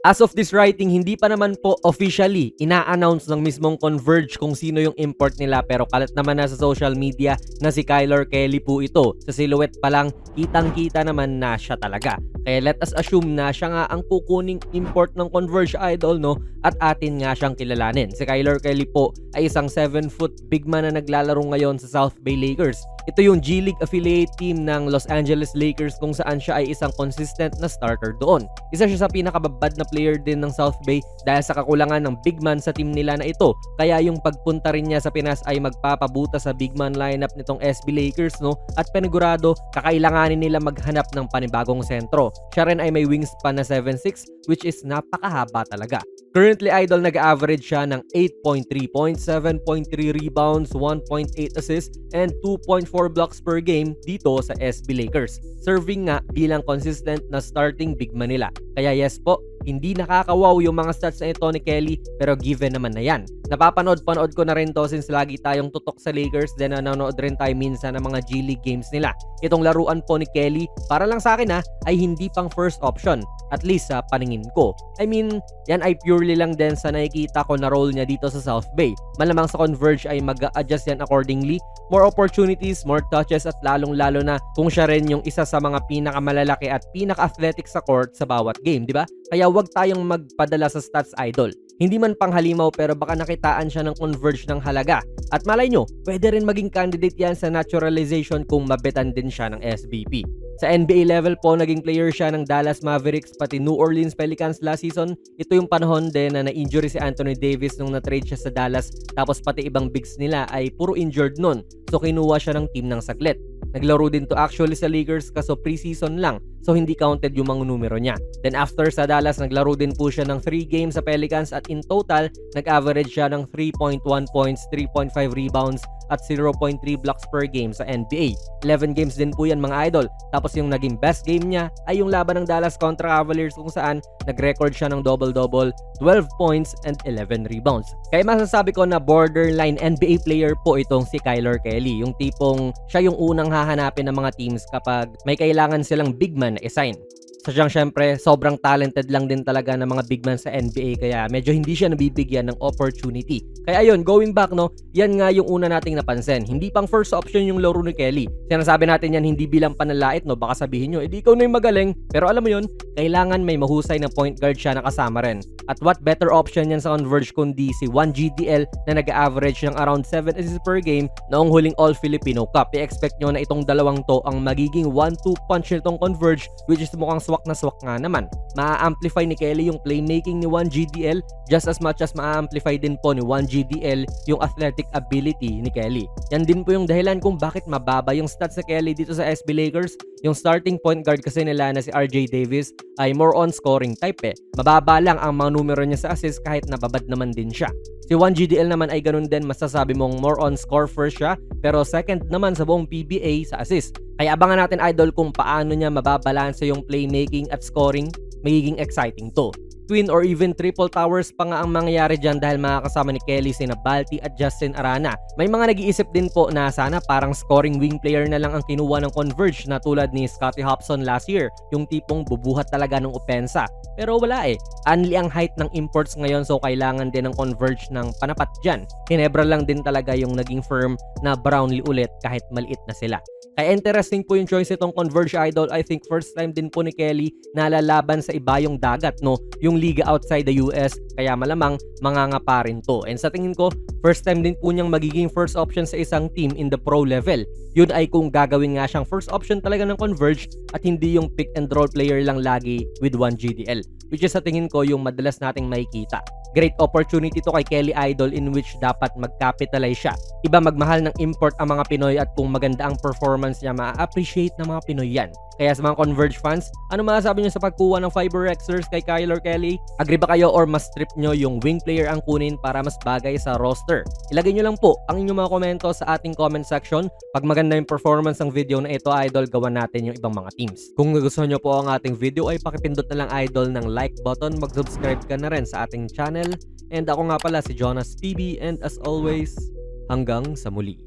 As of this writing, hindi pa naman po officially ina-announce ng mismong Converge kung sino yung import nila, pero kalat naman na sa social media na si Kyler Kelly po ito. Sa silhouette pa lang, kitang-kita naman na siya talaga. Kaya let us assume na siya nga ang kukuning import ng Converge Idol, no? At atin nga siyang kilalanin. Si Kyler Kelly po ay isang 7-foot big man na naglalaro ngayon sa South Bay Lakers. Ito yung G League affiliate team ng Los Angeles Lakers kung saan siya ay isang consistent na starter doon. Isa siya sa pinakababad na player din ng South Bay dahil sa kakulangan ng big man sa team nila na ito. Kaya yung pagpunta rin niya sa Pinas ay magpapabuta sa big man lineup nitong SB Lakers, no? At panigurado, kakailanganin nila maghanap ng panibagong sentro. Siya rin ay may wingspan na 7'6", which is napakahaba talaga. Currently, Idol, nag-average siya ng 8.3 points, 7.3 rebounds, 1.8 assists, and 2.4 blocks per game dito sa SB Lakers. Serving nga bilang consistent na starting big man nila. Kaya yes po, hindi nakakawaw yung mga stats na ito ni Kelly, pero given naman na yan. Napapanood ko na rin to since lagi tayong tutok sa Lakers, then nanonood rin tayo minsan ng mga G League games nila. Itong laruan po ni Kelly, para lang sa akin ay hindi pang first option. At least sa paningin ko. I mean, yan ay purely lang din sa nakikita ko na role niya dito sa South Bay. Malamang sa Converge ay mag-a-adjust yan accordingly. More opportunities, more touches, at lalong-lalo na kung siya rin yung isa sa mga pinakamalalaki at pinaka-athletic sa court sa bawat game, di ba? Kaya wag tayong magpadala sa stats, Idol. Hindi man panghalimaw, pero baka nakitaan siya ng Converge ng halaga. At malay nyo, pwede rin maging candidate yan sa naturalization kung mabetan din siya ng SBP. Sa NBA level po, naging player siya ng Dallas Mavericks pati New Orleans Pelicans last season. Ito yung panahon din na na-injury si Anthony Davis nung na-trade siya sa Dallas, tapos pati ibang bigs nila ay puro injured nun. So kinuha siya ng team ng saglit. Naglaro din to actually sa Lakers kaso preseason lang, so hindi counted yung mga numero niya. Then after sa Dallas, naglaro din po siya ng 3 games sa Pelicans at in total, nag-average siya ng 3.1 points, 3.5 rebounds at 0.3 blocks per game sa NBA. 11 games din po yan, mga Idol. Tapos yung naging best game niya ay yung laban ng Dallas kontra Cavaliers kung saan nag-record siya ng double-double, 12 points and 11 rebounds. Kaya masasabi ko na borderline NBA player po itong si Kyler Kelly. Yung tipong siya yung unang hahanapin ng mga teams kapag may kailangan silang big man na i-sign. Sadyang syempre, sobrang talented lang din talaga ng mga big man sa NBA kaya medyo hindi siya nabibigyan ng opportunity. Kaya ayun, going back, no, yan nga yung una nating napansin. Hindi pang first option yung laro ni Kelly. Sinasabi natin yan hindi bilang panalait, no, baka sabihin nyo, edi ikaw na yung magaling. Pero alam mo yun, kailangan may mahusay na point guard siya na kasama rin. At what better option yan sa Converge kundi si 1GDL na nag-average ng around 7 assists per game noong huling All-Filipino Cup. I-expect nyo na itong dalawang to ang magiging 1-2 punch nitong Converge, which is mukhang swak na swak nga naman. Ma-amplify ni Kelly yung playmaking ni 1GDL just as much as ma-amplify din po ni 1GDL yung athletic ability ni Kelly. Yan din po yung dahilan kung bakit mababa yung stats sa Kelly dito sa SB Lakers. Yung starting point guard kasi nila na si RJ Davis ay more on scoring type eh. Mababa lang ang mga numero niya sa assist kahit nababad naman din siya. Si 1GDL naman ay ganun din, masasabi mong more on score first siya, pero second naman sa buong PBA sa assist. Kaya abangan natin, Idol, kung paano niya mababalanse yung playmaking at scoring. Magiging exciting to. Twin or even triple towers pa nga ang mangyayari dyan dahil makakasama ni Kelly sina Balti at Justin Arana. May mga nag-iisip din po na sana parang scoring wing player na lang ang kinuha ng Converge na tulad ni Scottie Hobson last year, yung tipong bubuhat talaga ng opensa. Pero wala eh. Only ang height ng imports ngayon, so kailangan din ng Converge ng panapat dyan. Hinebra lang din talaga yung naging firm na Brownlee ulit kahit maliit na sila. Kaya interesting po yung choice itong Converge, Idol. I think first time din po ni Kelly na lalaban sa ibayong dagat, no? Yung liga outside the US. Kaya malamang mangangapa rin to. And sa tingin ko, first time din po niyang magiging first option sa isang team in the pro level. Yun ay kung gagawin nga siyang first option talaga ng Converge at hindi yung pick and roll player lang lagi with 1GDL. Which is sa tingin ko yung madalas nating makikita. Great opportunity to kay Kelly, Idol, in which dapat mag-capitalize siya. Iba magmahal ng import ang mga Pinoy at kung maganda ang performance niya, ma-appreciate ng mga Pinoy yan. Kaya sa mga Converge fans, ano masasabi niyo sa pagkuha ng Fiber Xers kay Kyler Kelly? Agree ba kayo or mas trip nyo yung wing player ang kunin para mas bagay sa roster? Ilagay nyo lang po ang inyong mga komento sa ating comment section. Pag maganda yung performance ng video na ito, Idol, gawan natin yung ibang mga teams. Kung nagustuhan nyo po ang ating video ay pakipindot na lang, Idol, ng like button. Mag-subscribe ka na rin sa ating channel. And ako nga pala si Jonas PB, and as always, hanggang sa muli.